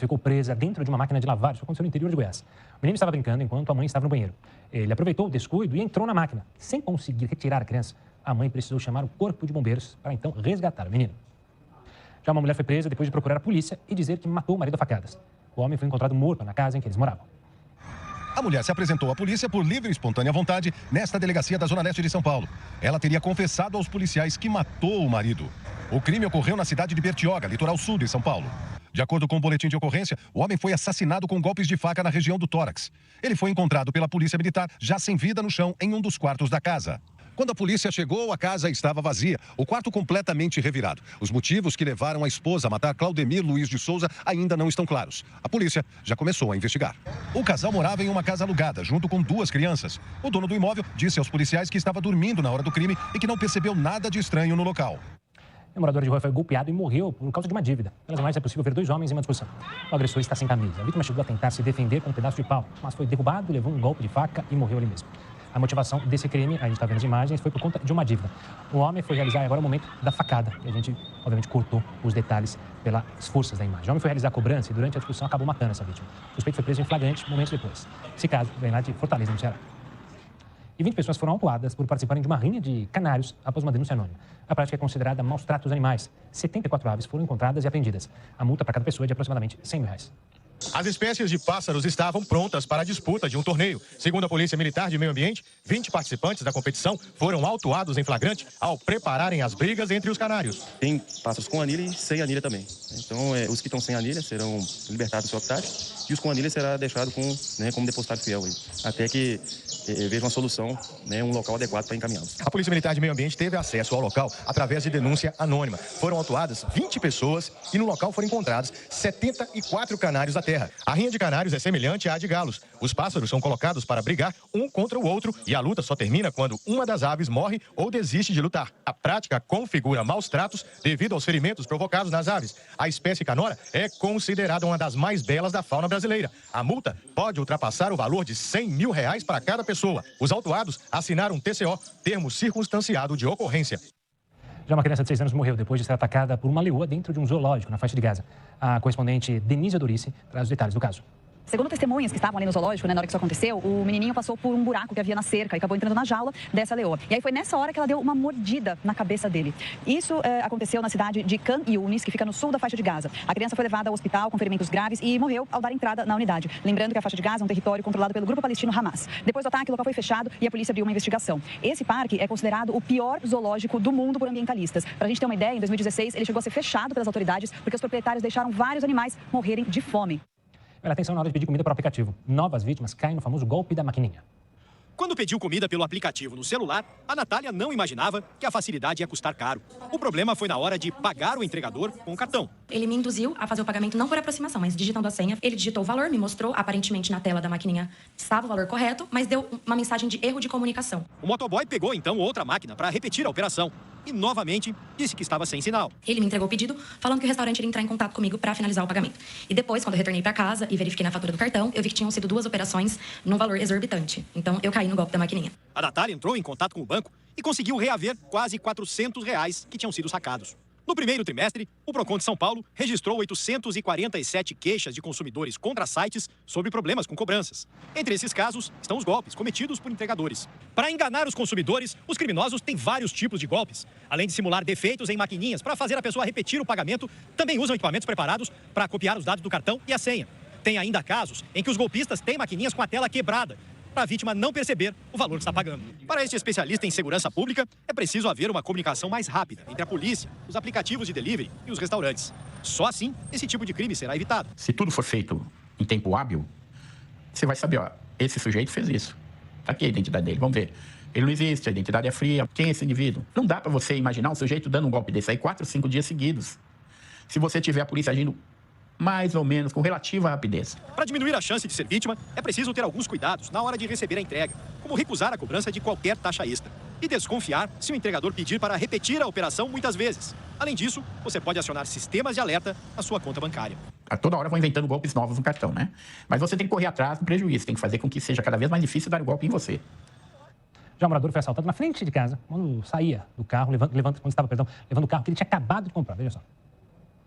ficou presa dentro de uma máquina de lavar. Isso aconteceu no interior de Goiás. O menino estava brincando enquanto a mãe estava no banheiro. Ele aproveitou o descuido e entrou na máquina. Sem conseguir retirar a criança, a mãe precisou chamar o corpo de bombeiros para então resgatar o menino. Já uma mulher foi presa depois de procurar a polícia e dizer que matou o marido a facadas. O homem foi encontrado morto na casa em que eles moravam. A mulher se apresentou à polícia por livre e espontânea vontade nesta delegacia da Zona Leste de São Paulo. Ela teria confessado aos policiais que matou o marido. O crime ocorreu na cidade de Bertioga, litoral sul de São Paulo. De acordo com o boletim de ocorrência, o homem foi assassinado com golpes de faca na região do tórax. Ele foi encontrado pela polícia militar já sem vida no chão em um dos quartos da casa. Quando a polícia chegou, a casa estava vazia, o quarto completamente revirado. Os motivos que levaram a esposa a matar Claudemir Luiz de Souza ainda não estão claros. A polícia já começou a investigar. O casal morava em uma casa alugada, junto com 2 crianças. O dono do imóvel disse aos policiais que estava dormindo na hora do crime e que não percebeu nada de estranho no local. O morador de rua foi golpeado e morreu por causa de uma dívida. Pelas imagens é possível ver 2 homens em uma discussão. O agressor está sem camisa. A vítima chegou a tentar se defender com um pedaço de pau, mas foi derrubado, levou um golpe de faca e morreu ali mesmo. A motivação desse crime, a gente está vendo as imagens, foi por conta de uma dívida. O homem foi realizar agora o momento da facada, e a gente, obviamente, cortou os detalhes pelas forças da imagem. O homem foi realizar a cobrança e, durante a discussão, acabou matando essa vítima. O suspeito foi preso em flagrante momentos depois. Esse caso vem lá de Fortaleza, no Ceará. E 20 pessoas foram autuadas por participarem de uma rinha de canários após uma denúncia anônima. A prática é considerada maus tratos animais. 74 aves foram encontradas e apreendidas. A multa para cada pessoa é de aproximadamente R$100 mil. As espécies de pássaros estavam prontas para a disputa de um torneio. Segundo a Polícia Militar de Meio Ambiente, 20 participantes da competição foram autuados em flagrante ao prepararem as brigas entre os canários. Tem pássaros com anilha e sem anilha também. Então, os que estão sem anilha serão libertados do seu habitat e os com anilha será deixado como depositário fiel, até que veja uma solução, um local adequado para encaminhá-los. A Polícia Militar de Meio Ambiente teve acesso ao local através de denúncia anônima. Foram autuadas 20 pessoas e no local foram encontrados 74 canários da terra. A rinha de canários é semelhante à de galos. Os pássaros são colocados para brigar um contra o outro e a luta só termina quando uma das aves morre ou desiste de lutar. A prática configura maus tratos devido aos ferimentos provocados nas aves. A espécie canora é considerada uma das mais belas da fauna brasileira. A multa pode ultrapassar o valor de R$100 mil para cada pessoa. Os autuados assinaram um TCO, termo circunstanciado de ocorrência. Já uma criança de 6 anos morreu depois de ser atacada por uma leoa dentro de um zoológico na faixa de Gaza. A correspondente Denise Adorice traz os detalhes do caso. Segundo testemunhas que estavam ali no zoológico, na hora que isso aconteceu, o menininho passou por um buraco que havia na cerca e acabou entrando na jaula dessa leoa. E aí foi nessa hora que ela deu uma mordida na cabeça dele. Isso aconteceu na cidade de Khan Yunis, que fica no sul da faixa de Gaza. A criança foi levada ao hospital com ferimentos graves e morreu ao dar entrada na unidade. Lembrando que a faixa de Gaza é um território controlado pelo grupo palestino Hamas. Depois do ataque, o local foi fechado e a polícia abriu uma investigação. Esse parque é considerado o pior zoológico do mundo por ambientalistas. Para a gente ter uma ideia, em 2016 ele chegou a ser fechado pelas autoridades porque os proprietários deixaram vários animais morrerem de fome. Olha, atenção na hora de pedir comida para o aplicativo. Novas vítimas caem no famoso golpe da maquininha. Quando pediu comida pelo aplicativo no celular, a Natália não imaginava que a facilidade ia custar caro. O problema foi na hora de pagar o entregador com o cartão. Ele me induziu a fazer o pagamento não por aproximação, mas digitando a senha. Ele digitou o valor, me mostrou, aparentemente na tela da maquininha estava o valor correto, mas deu uma mensagem de erro de comunicação. O motoboy pegou então outra máquina para repetir a operação e novamente disse que estava sem sinal. Ele me entregou o pedido, falando que o restaurante iria entrar em contato comigo para finalizar o pagamento. E depois, quando eu retornei para casa e verifiquei na fatura do cartão, eu vi que tinham sido 2 operações num valor exorbitante. Então, eu caí no golpe da maquininha. A Natália entrou em contato com o banco e conseguiu reaver quase R$400 que tinham sido sacados. No primeiro trimestre, o Procon de São Paulo registrou 847 queixas de consumidores contra sites sobre problemas com cobranças. Entre esses casos estão os golpes cometidos por entregadores. Para enganar os consumidores, os criminosos têm vários tipos de golpes. Além de simular defeitos em maquininhas para fazer a pessoa repetir o pagamento, também usam equipamentos preparados para copiar os dados do cartão e a senha. Tem ainda casos em que os golpistas têm maquininhas com a tela quebrada, para a vítima não perceber o valor que está pagando. Para este especialista em segurança pública, é preciso haver uma comunicação mais rápida entre a polícia, os aplicativos de delivery e os restaurantes. Só assim, esse tipo de crime será evitado. Se tudo for feito em tempo hábil, você vai saber, esse sujeito fez isso. Tá aqui a identidade dele, vamos ver. Ele não existe, a identidade é fria. Quem é esse indivíduo? Não dá para você imaginar um sujeito dando um golpe desse aí 4 ou 5 dias seguidos. Se você tiver a polícia agindo mais ou menos com relativa rapidez. Para diminuir a chance de ser vítima, é preciso ter alguns cuidados na hora de receber a entrega, como recusar a cobrança de qualquer taxa extra e desconfiar se o entregador pedir para repetir a operação muitas vezes. Além disso, você pode acionar sistemas de alerta na sua conta bancária. A toda hora vão inventando golpes novos no cartão, né? Mas você tem que correr atrás do prejuízo, tem que fazer com que seja cada vez mais difícil dar o golpe em você. Já o morador foi assaltado na frente de casa, quando saía do carro, levando o carro que ele tinha acabado de comprar. Veja só.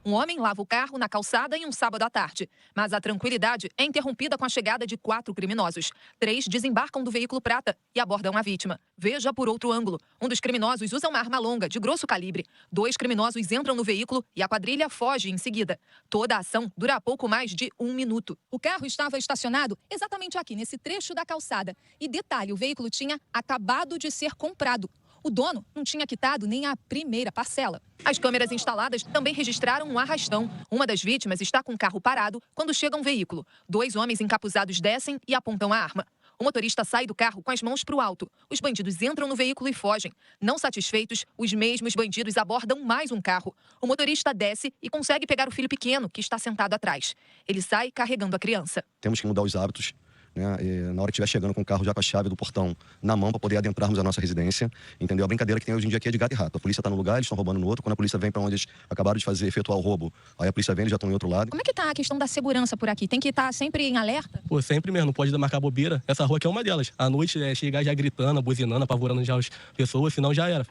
Um homem lava o carro na calçada em um sábado à tarde. Mas a tranquilidade é interrompida com a chegada de 4 criminosos. 3 desembarcam do veículo prata e abordam a vítima. Veja por outro ângulo. Um dos criminosos usa uma arma longa, de grosso calibre. 2 criminosos entram no veículo e a quadrilha foge em seguida. Toda a ação dura pouco mais de 1 minuto. O carro estava estacionado exatamente aqui, nesse trecho da calçada. E detalhe, o veículo tinha acabado de ser comprado. O dono não tinha quitado nem a primeira parcela. As câmeras instaladas também registraram um arrastão. Uma das vítimas está com o carro parado quando chega um veículo. 2 homens encapuzados descem e apontam a arma. O motorista sai do carro com as mãos para o alto. Os bandidos entram no veículo e fogem. Não satisfeitos, os mesmos bandidos abordam mais um carro. O motorista desce e consegue pegar o filho pequeno, que está sentado atrás. Ele sai carregando a criança. Temos que mudar os hábitos. Na hora que estiver chegando com o carro já com a chave do portão na mão para poder adentrarmos a nossa residência, entendeu? A brincadeira que tem hoje em dia aqui é de gato e rato. A polícia está num lugar, eles estão roubando no outro. Quando a polícia vem para onde eles acabaram de efetuar o roubo, aí a polícia vem, eles já estão em outro lado. Como é que tá a questão da segurança por aqui? Tem que estar sempre em alerta? Pô, sempre mesmo, não pode marcar bobeira. Essa rua aqui é uma delas. À noite chegar já gritando, buzinando, apavorando já as pessoas, senão já era.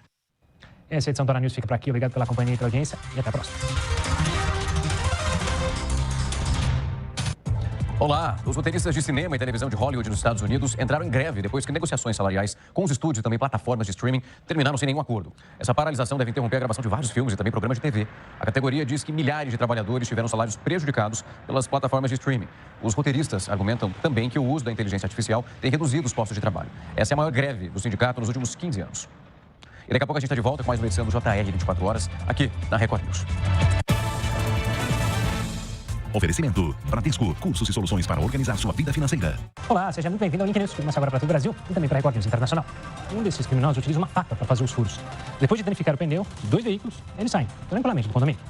Essa edição do Hora News fica por aqui. Obrigado pela companhia e pela audiência e até a próxima. Olá, os roteiristas de cinema e televisão de Hollywood nos Estados Unidos entraram em greve depois que negociações salariais com os estúdios e também plataformas de streaming terminaram sem nenhum acordo. Essa paralisação deve interromper a gravação de vários filmes e também programas de TV. A categoria diz que milhares de trabalhadores tiveram salários prejudicados pelas plataformas de streaming. Os roteiristas argumentam também que o uso da inteligência artificial tem reduzido os postos de trabalho. Essa é a maior greve do sindicato nos últimos 15 anos. E daqui a pouco a gente está de volta com mais uma edição do JR 24 Horas, aqui na Record News. Oferecimento Bradesco, cursos e soluções para organizar sua vida financeira. Olá, seja muito bem-vindo ao Link News, que começa agora para todo o Brasil e também para a Record News Internacional. Um desses criminosos utiliza uma faca para fazer os furos. Depois de danificar o pneu de 2 veículos, eles saem tranquilamente do condomínio.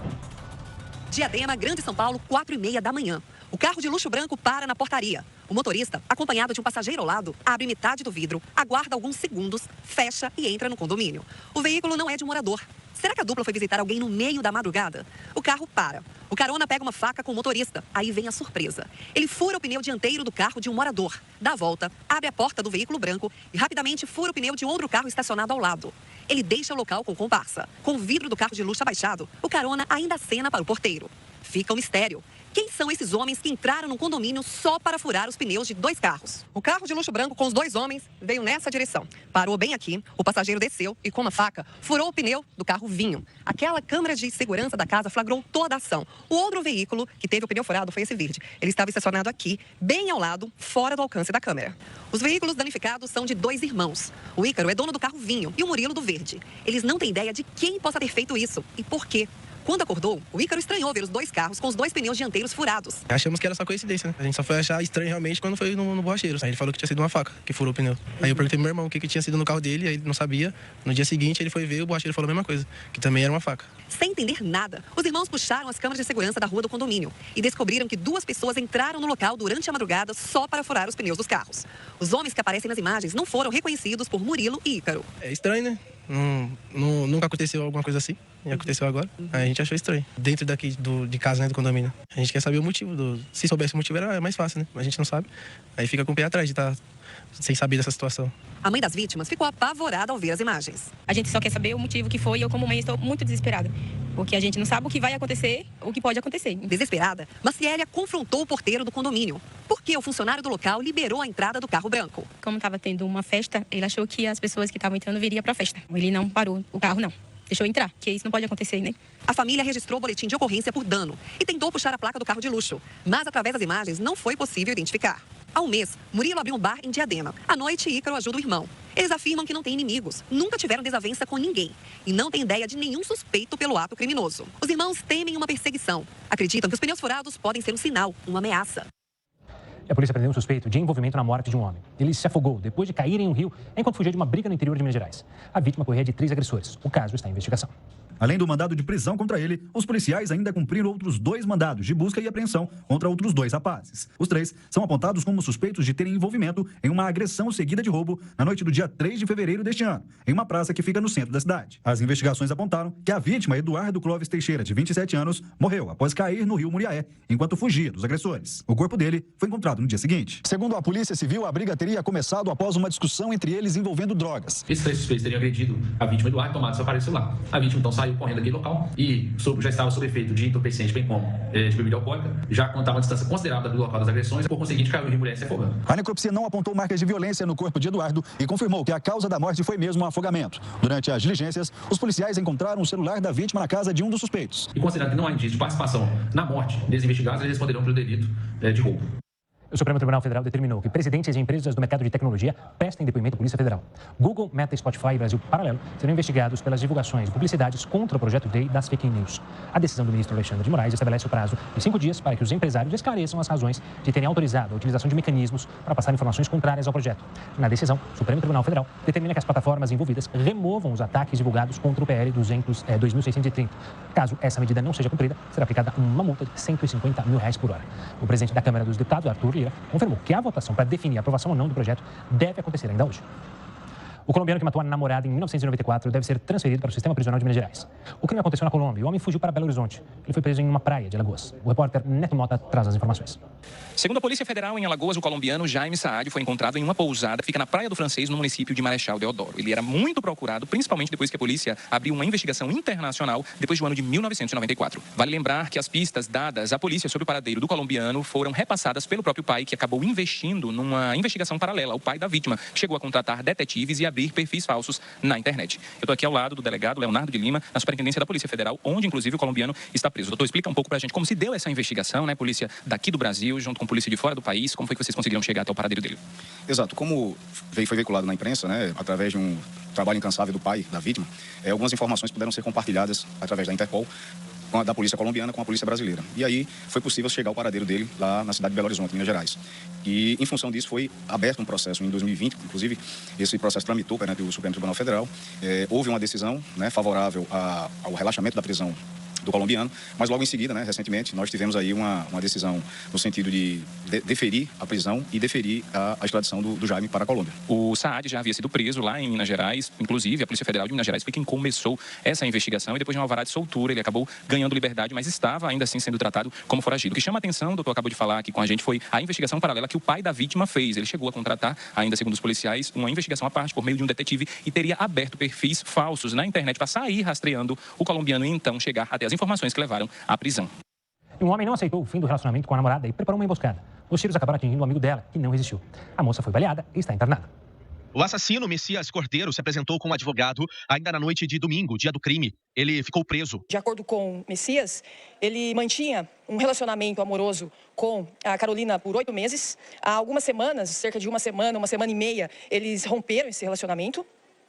Diadema, Grande São Paulo, 4h30 da manhã. O carro de luxo branco para na portaria. O motorista, acompanhado de um passageiro ao lado, abre metade do vidro, aguarda alguns segundos, fecha e entra no condomínio. O veículo não é de um morador. Será que a dupla foi visitar alguém no meio da madrugada? O carro para. O carona pega uma faca com o motorista. Aí vem a surpresa. Ele fura o pneu dianteiro do carro de um morador. Dá a volta, abre a porta do veículo branco e rapidamente fura o pneu de outro carro estacionado ao lado. Ele deixa o local com comparsa. Com o vidro do carro de luxo abaixado, o carona ainda acena para o porteiro. Fica um mistério. Quem são esses homens que entraram no condomínio só para furar os pneus de 2 carros? O carro de luxo branco com os 2 homens veio nessa direção. Parou bem aqui, o passageiro desceu e com uma faca furou o pneu do carro vinho. Aquela câmera de segurança da casa flagrou toda a ação. O outro veículo que teve o pneu furado foi esse verde. Ele estava estacionado aqui, bem ao lado, fora do alcance da câmera. Os veículos danificados são de 2 irmãos. O Ícaro é dono do carro vinho e o Murilo do verde. Eles não têm ideia de quem possa ter feito isso e por quê. Quando acordou, o Ícaro estranhou ver os 2 carros com os 2 pneus dianteiros furados. Achamos que era só coincidência, né? A gente só foi achar estranho realmente quando foi no borracheiro. Aí ele falou que tinha sido uma faca que furou o pneu. Aí eu perguntei pro meu irmão o que tinha sido no carro dele, aí ele não sabia. No dia seguinte ele foi ver, o borracheiro falou a mesma coisa, que também era uma faca. Sem entender nada, os irmãos puxaram as câmeras de segurança da rua do condomínio e descobriram que 2 pessoas entraram no local durante a madrugada só para furar os pneus dos carros. Os homens que aparecem nas imagens não foram reconhecidos por Murilo e Ícaro. É estranho, né? Nunca aconteceu alguma coisa assim. E aconteceu agora. Aí a gente achou estranho. Dentro daqui de casa, né, do condomínio. A gente quer saber o motivo. Se soubesse o motivo era mais fácil, né? Mas a gente não sabe. Aí fica com o pé atrás de estar sem saber dessa situação. A mãe das vítimas ficou apavorada ao ver as imagens. A gente só quer saber o motivo que foi e eu, como mãe, estou muito desesperada. Porque a gente não sabe o que vai acontecer, o que pode acontecer. Desesperada, Maciélia confrontou o porteiro do condomínio. Porque o funcionário do local liberou a entrada do carro branco. Como estava tendo uma festa, ele achou que as pessoas que estavam entrando viriam para a festa. Ele não parou o carro, não. Deixou entrar, que isso não pode acontecer, né? A família registrou o boletim de ocorrência por dano e tentou puxar a placa do carro de luxo. Mas, através das imagens, não foi possível identificar. Há um mês, Murilo abriu um bar em Diadema. À noite, Ícaro ajuda o irmão. Eles afirmam que não têm inimigos, nunca tiveram desavença com ninguém e não têm ideia de nenhum suspeito pelo ato criminoso. Os irmãos temem uma perseguição. Acreditam que os pneus furados podem ser um sinal, uma ameaça. A polícia prendeu um suspeito de envolvimento na morte de um homem. Ele se afogou depois de cair em um rio enquanto fugia de uma briga no interior de Minas Gerais. A vítima corria de 3 agressores. O caso está em investigação. Além do mandado de prisão contra ele, os policiais ainda cumpriram outros 2 mandados de busca e apreensão contra outros 2 rapazes. Os 3 são apontados como suspeitos de terem envolvimento em uma agressão seguida de roubo na noite do dia 3 de fevereiro deste ano, em uma praça que fica no centro da cidade. As investigações apontaram que a vítima, Eduardo Clóvis Teixeira, de 27 anos, morreu após cair no rio Muriaé, enquanto fugia dos agressores. O corpo dele foi encontrado no dia seguinte. Segundo a Polícia Civil, a briga teria começado após uma discussão entre eles envolvendo drogas. Esses 3 suspeitos teriam agredido a vítima Eduardo e tomado seu aparelho celular. A vítima então saiu saiu correndo daquele local e já estava sob efeito de entorpecente, bem como de bebida alcoólica, já contava uma distância considerável do local das agressões, por conseguinte caiu em mulher se afogando. A necropsia não apontou marcas de violência no corpo de Eduardo e confirmou que a causa da morte foi mesmo um afogamento. Durante as diligências, os policiais encontraram o celular da vítima na casa de um dos suspeitos. E considerando que não há indício de participação na morte desses investigados, eles responderão pelo delito de roubo. O Supremo Tribunal Federal determinou que presidentes de empresas do mercado de tecnologia prestem depoimento à Polícia Federal. Google, Meta, Spotify e Brasil Paralelo serão investigados pelas divulgações e publicidades contra o projeto de lei das fake news. A decisão do ministro Alexandre de Moraes estabelece o prazo de 5 dias para que os empresários esclareçam as razões de terem autorizado a utilização de mecanismos para passar informações contrárias ao projeto. Na decisão, o Supremo Tribunal Federal determina que as plataformas envolvidas removam os ataques divulgados contra o PL 2630. Caso essa medida não seja cumprida, será aplicada uma multa de R$150 mil por hora. O presidente da Câmara dos Deputados, Arthur Lira, confirmou que a votação para definir a aprovação ou não do projeto deve acontecer ainda hoje. O colombiano que matou a namorada em 1994 deve ser transferido para o sistema prisional de Minas Gerais. O crime aconteceu na Colômbia e o homem fugiu para Belo Horizonte. Ele foi preso em uma praia de Alagoas. O repórter Neto Mota traz as informações. Segundo a Polícia Federal, em Alagoas, o colombiano Jaime Saad foi encontrado em uma pousada que fica na Praia do Francês, no município de Marechal Deodoro. Ele era muito procurado, principalmente depois que a polícia abriu uma investigação internacional depois do ano de 1994. Vale lembrar que as pistas dadas à polícia sobre o paradeiro do colombiano foram repassadas pelo próprio pai, que acabou investindo numa investigação paralela. O pai da vítima chegou a contratar detetives e abrir perfis falsos na internet. Eu estou aqui ao lado do delegado Leonardo de Lima, na Superintendência da Polícia Federal, onde, inclusive, o colombiano está preso. Doutor, explica um pouco pra gente como se deu essa investigação, né? Polícia daqui do Brasil, junto com polícia de fora do país, como foi que vocês conseguiram chegar até o paradeiro dele? Exato. Como foi veiculado na imprensa, né, através de um trabalho incansável do pai da vítima, algumas informações puderam ser compartilhadas através da Interpol, da polícia colombiana com a polícia brasileira. E aí foi possível chegar ao paradeiro dele lá na cidade de Belo Horizonte, Minas Gerais. E em função disso foi aberto um processo em 2020, inclusive esse processo tramitou perante o Supremo Tribunal Federal. Houve uma decisão, né, favorável ao relaxamento da prisão do colombiano, mas logo em seguida, né, recentemente, nós tivemos aí uma decisão no sentido de deferir a prisão e deferir a extradição do Jaime para a Colômbia. O Saad já havia sido preso lá em Minas Gerais, inclusive a Polícia Federal de Minas Gerais foi quem começou essa investigação e depois de um alvará de soltura ele acabou ganhando liberdade, mas estava ainda assim sendo tratado como foragido. O que chama a atenção, o doutor acabou de falar aqui com a gente, foi a investigação paralela que o pai da vítima fez. Ele chegou a contratar, ainda segundo os policiais, uma investigação à parte por meio de um detetive e teria aberto perfis falsos na internet para sair rastreando o colombiano e então chegar até as informações que levaram à prisão. Um homem não aceitou o fim do relacionamento com a namorada e preparou uma emboscada. Os tiros acabaram atingindo um amigo dela, que não resistiu. A moça foi baleada e está internada. O assassino Messias Cordeiro se apresentou com um advogado ainda na noite de domingo, dia do crime. Ele ficou preso. De acordo com Messias, ele mantinha um relacionamento amoroso com a Carolina por 8 meses. Há algumas semanas, cerca de uma semana e meia, eles romperam esse relacionamento.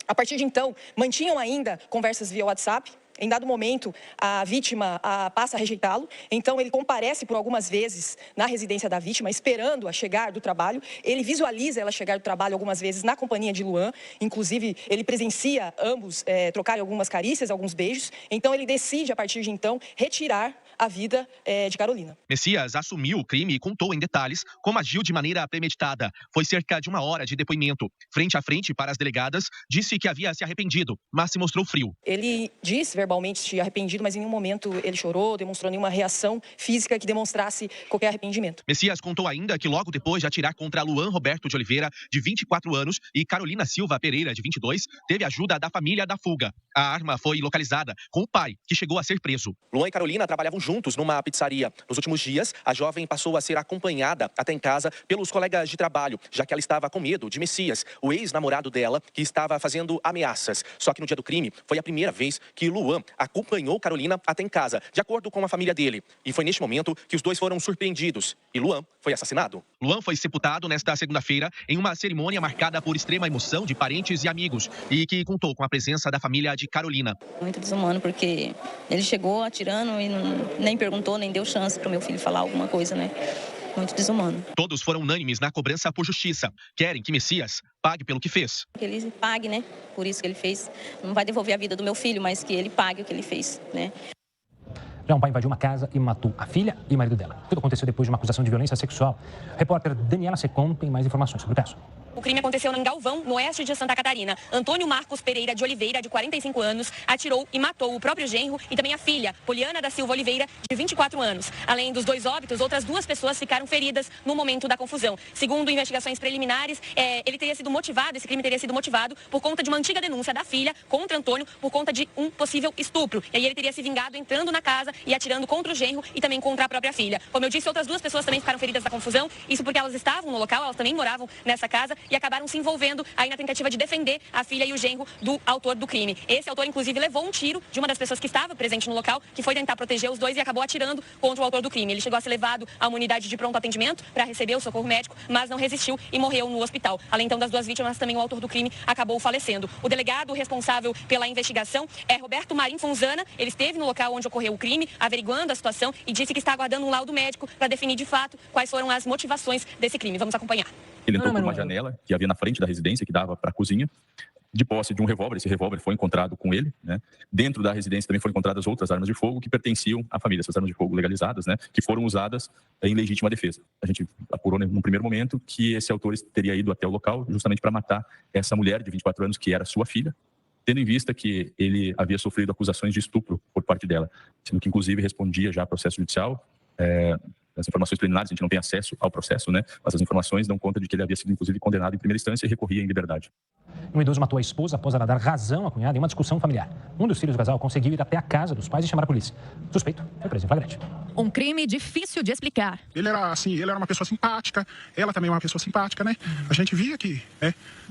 A partir de então, mantinham ainda conversas via WhatsApp. Em dado momento, a vítima passa a rejeitá-lo, então ele comparece por algumas vezes na residência da vítima, esperando-a chegar do trabalho. Ele visualiza ela chegar do trabalho algumas vezes na companhia de Luan, inclusive ele presencia ambos trocarem algumas carícias, alguns beijos. Então ele decide, a partir de então, retirar a vida de Carolina. Messias assumiu o crime e contou em detalhes como agiu de maneira premeditada. Foi cerca de 1 hora de depoimento. Frente a frente para as delegadas, disse que havia se arrependido, mas se mostrou frio. Ele disse verbalmente se arrependido, mas em nenhum momento ele chorou, demonstrou nenhuma reação física que demonstrasse qualquer arrependimento. Messias contou ainda que logo depois de atirar contra Luan Roberto de Oliveira, de 24 anos, e Carolina Silva Pereira, de 22, teve ajuda da família da fuga. A arma foi localizada com o pai, que chegou a ser preso. Luan e Carolina trabalhavam juntos numa pizzaria. Nos últimos dias, a jovem passou a ser acompanhada até em casa pelos colegas de trabalho, já que ela estava com medo de Messias, o ex-namorado dela, que estava fazendo ameaças. Só que no dia do crime, foi a primeira vez que Luan acompanhou Carolina até em casa, de acordo com a família dele. E foi neste momento que os dois foram surpreendidos. E Luan foi assassinado. Luan foi sepultado nesta segunda-feira em uma cerimônia marcada por extrema emoção de parentes e amigos e que contou com a presença da família de Carolina. Muito desumano, porque ele chegou atirando e nem perguntou, nem deu chance para o meu filho falar alguma coisa, né? Muito desumano. Todos foram unânimes na cobrança por justiça. Querem que Messias pague pelo que fez. Que ele pague, né? Por isso que ele fez. Não vai devolver a vida do meu filho, mas que ele pague o que ele fez, né? Já um pai invadiu uma casa e matou a filha e o marido dela. Tudo aconteceu depois de uma acusação de violência sexual. A repórter Daniela Secom tem mais informações sobre o caso. O crime aconteceu em Galvão, no oeste de Santa Catarina. Antônio Marcos Pereira de Oliveira, de 45 anos, atirou e matou o próprio genro e também a filha, Poliana da Silva Oliveira, de 24 anos. Além dos 2 óbitos, outras 2 pessoas ficaram feridas no momento da confusão. Segundo investigações preliminares, esse crime teria sido motivado por conta de uma antiga denúncia da filha contra Antônio por conta de um possível estupro. E aí ele teria se vingado entrando na casa e atirando contra o genro e também contra a própria filha. Como eu disse, outras 2 pessoas também ficaram feridas na confusão. Isso porque elas estavam no local, elas também moravam nessa casa e acabaram se envolvendo aí na tentativa de defender a filha e o genro do autor do crime. Esse autor, inclusive, levou um tiro de uma das pessoas que estava presente no local, que foi tentar proteger os 2 e acabou atirando contra o autor do crime. Ele chegou a ser levado a uma unidade de pronto atendimento para receber o socorro médico, mas não resistiu e morreu no hospital. Além então das 2 vítimas, também o autor do crime acabou falecendo. O delegado responsável pela investigação é Roberto Marim Fonzana. Ele esteve no local onde ocorreu o crime, averiguando a situação e disse que está aguardando um laudo médico para definir de fato quais foram as motivações desse crime. Vamos acompanhar. Ele entrou por uma janela que havia na frente da residência, que dava para a cozinha, de posse de um revólver. Esse revólver foi encontrado com ele, né? Dentro da residência também foram encontradas outras armas de fogo que pertenciam à família, essas armas de fogo legalizadas, né? Que foram usadas em legítima defesa. A gente apurou num primeiro momento que esse autor teria ido até o local justamente para matar essa mulher de 24 anos, que era sua filha, tendo em vista que ele havia sofrido acusações de estupro por parte dela, sendo que inclusive respondia já ao processo judicial. As informações preliminares, a gente não tem acesso ao processo, né? Mas as informações dão conta de que ele havia sido, inclusive, condenado em primeira instância e recorria em liberdade. Um idoso matou a esposa após ela dar razão à cunhada em uma discussão familiar. Um dos filhos do casal conseguiu ir até a casa dos pais e chamar a polícia. O suspeito foi preso em flagrante. Um crime difícil de explicar. Ele era uma pessoa simpática, ela também é uma pessoa simpática, né? A gente via que,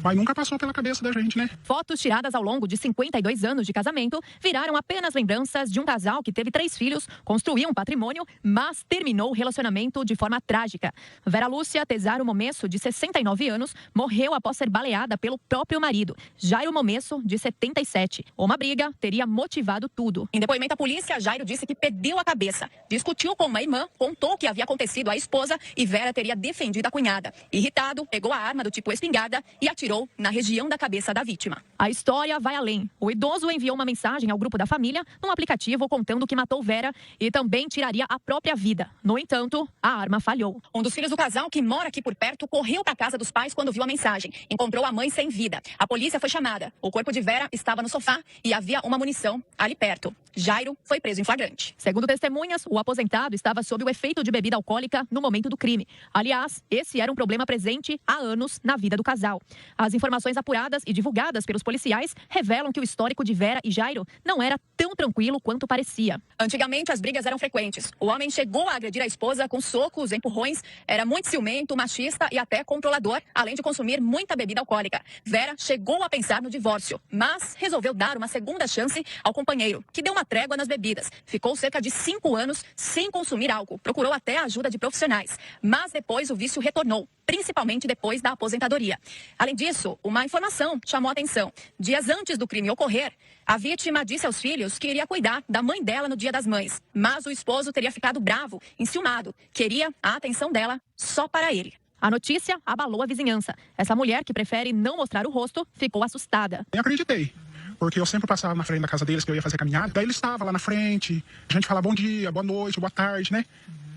mas nunca passou pela cabeça da gente, né? Fotos tiradas ao longo de 52 anos de casamento viraram apenas lembranças de um casal que teve 3 filhos, construiu um patrimônio, mas terminou o relacionamento de forma trágica. Vera Lúcia Tesaro Momesso, de 69 anos, morreu após ser baleada pelo próprio marido, Jairo Momesso, de 77. Uma briga teria motivado tudo. Em depoimento à polícia, Jairo disse que perdeu a cabeça. Discutiu com uma irmã, contou o que havia acontecido à esposa e Vera teria defendido a cunhada. Irritado, pegou a arma do tipo espingarda e atirou na região da cabeça da vítima. A história vai além. O idoso enviou uma mensagem ao grupo da família num aplicativo contando que matou Vera e também tiraria a própria vida. No entanto, a arma falhou. Um dos filhos do casal, que mora aqui por perto, correu para a casa dos pais quando viu a mensagem. Encontrou a mãe sem vida. A polícia foi chamada. O corpo de Vera estava no sofá e havia uma munição ali perto. Jairo foi preso em flagrante. Segundo testemunhas, o aposentado estava sob o efeito de bebida alcoólica no momento do crime. Aliás, esse era um problema presente há anos na vida do casal. As informações apuradas e divulgadas pelos policiais revelam que o histórico de Vera e Jairo não era tão tranquilo quanto parecia. Antigamente, as brigas eram frequentes. O homem chegou a agredir a esposa com socos, empurrões, era muito ciumento, machista e até controlador, além de consumir muita bebida alcoólica. Vera chegou a pensar no divórcio, mas resolveu dar uma segunda chance ao companheiro, que deu uma trégua nas bebidas. Ficou cerca de 5 anos sem consumir álcool. Procurou até a ajuda de profissionais. Mas depois o vício retornou, principalmente depois da aposentadoria. Além disso, uma informação chamou a atenção. Dias antes do crime ocorrer, a vítima disse aos filhos que iria cuidar da mãe dela no Dia das Mães. Mas o esposo teria ficado bravo, enciumado. Queria a atenção dela só para ele. A notícia abalou a vizinhança. Essa mulher, que prefere não mostrar o rosto, ficou assustada. Eu acreditei. Porque eu sempre passava na frente da casa deles, que eu ia fazer caminhada. Daí ele estava lá na frente, a gente falava bom dia, boa noite, boa tarde, né?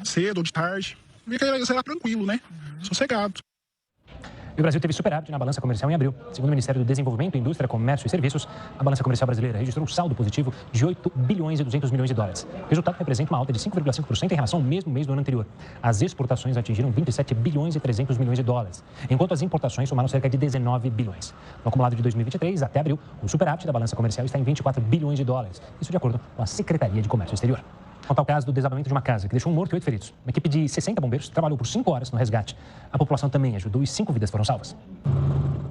Cedo ou de tarde. Vi que ele era tranquilo, né? Sossegado. E o Brasil teve superávit na balança comercial em abril. Segundo o Ministério do Desenvolvimento, Indústria, Comércio e Serviços, a balança comercial brasileira registrou um saldo positivo de 8 bilhões e 200 milhões de dólares. O resultado representa uma alta de 5,5% em relação ao mesmo mês do ano anterior. As exportações atingiram 27 bilhões e 300 milhões de dólares, enquanto as importações somaram cerca de 19 bilhões. No acumulado de 2023 até abril, o superávit da balança comercial está em 24 bilhões de dólares. Isso de acordo com a Secretaria de Comércio Exterior. Quanto ao caso do desabamento de uma casa, que deixou um morto e 8 feridos, uma equipe de 60 bombeiros trabalhou por 5 horas no resgate. A população também ajudou e 5 vidas foram salvas.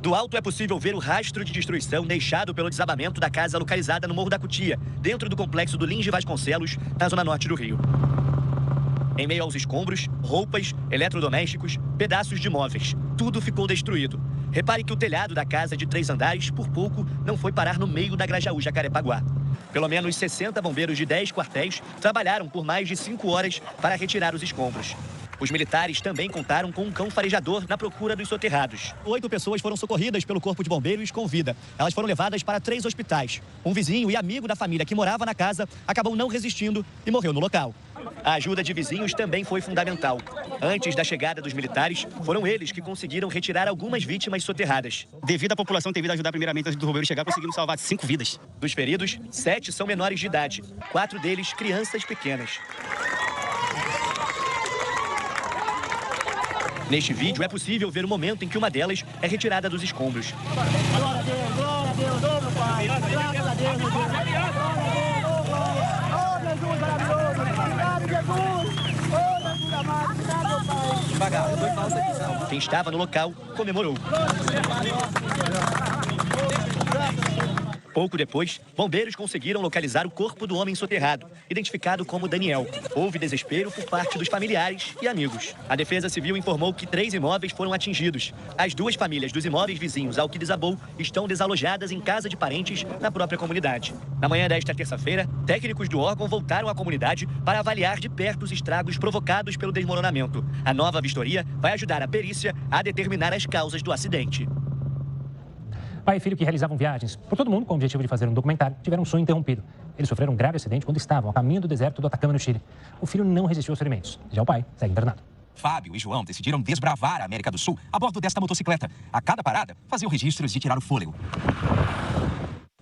Do alto é possível ver o rastro de destruição deixado pelo desabamento da casa localizada no Morro da Cutia, dentro do complexo do Lins de Vasconcelos, na zona norte do Rio. Em meio aos escombros, roupas, eletrodomésticos, pedaços de móveis, tudo ficou destruído. Repare que o telhado da casa de 3 andares, por pouco, não foi parar no meio da Grajaú, Jacarepaguá. Pelo menos 60 bombeiros de 10 quartéis trabalharam por mais de 5 horas para retirar os escombros. Os militares também contaram com um cão farejador na procura dos soterrados. 8 pessoas foram socorridas pelo Corpo de Bombeiros com vida. Elas foram levadas para 3 hospitais. Um vizinho e amigo da família que morava na casa acabou não resistindo e morreu no local. A ajuda de vizinhos também foi fundamental. Antes da chegada dos militares, foram eles que conseguiram retirar algumas vítimas soterradas. Devido à população ter vindo ajudar primeiramente antes do bombeiro chegar, conseguimos salvar 5 vidas. Dos feridos, 7 são menores de idade, 4 deles crianças pequenas. Neste vídeo é possível ver o momento em que uma delas é retirada dos escombros. Glória a Deus, meu Pai. Graças a Deus, meu Deus. Glória a Deus, Jesus, maravilhoso. Obrigado, Jesus. Oh, Jesus amado, obrigado, meu Pai. Devagar, eu tô falsa aqui, Sal. Quem estava no local comemorou. Pouco depois, bombeiros conseguiram localizar o corpo do homem soterrado, identificado como Daniel. Houve desespero por parte dos familiares e amigos. A Defesa Civil informou que 3 imóveis foram atingidos. As 2 famílias dos imóveis vizinhos ao que desabou estão desalojadas em casa de parentes na própria comunidade. Na manhã desta terça-feira, técnicos do órgão voltaram à comunidade para avaliar de perto os estragos provocados pelo desmoronamento. A nova vistoria vai ajudar a perícia a determinar as causas do acidente. Pai e filho que realizavam viagens por todo mundo com o objetivo de fazer um documentário tiveram um sonho interrompido. Eles sofreram um grave acidente quando estavam a caminho do deserto do Atacama, no Chile. O filho não resistiu aos ferimentos. Já o pai segue internado. Fábio e João decidiram desbravar a América do Sul a bordo desta motocicleta. A cada parada, faziam registros de tirar o fôlego.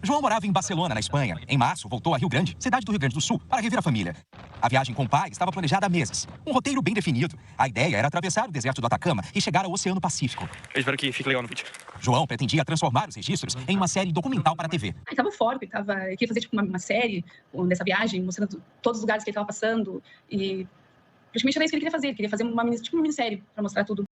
João morava em Barcelona, na Espanha. Em março, voltou a Rio Grande, cidade do Rio Grande do Sul, para rever a família. A viagem com o pai estava planejada há meses. Um roteiro bem definido. A ideia era atravessar o deserto do Atacama e chegar ao Oceano Pacífico. Eu espero que fique legal no vídeo. João pretendia transformar os registros em uma série documental para a TV. Ele estava eufórico, ele queria fazer tipo, uma série nessa viagem, mostrando todos os lugares que ele estava passando. E praticamente era isso que ele queria fazer. Ele queria fazer uma minissérie para mostrar tudo.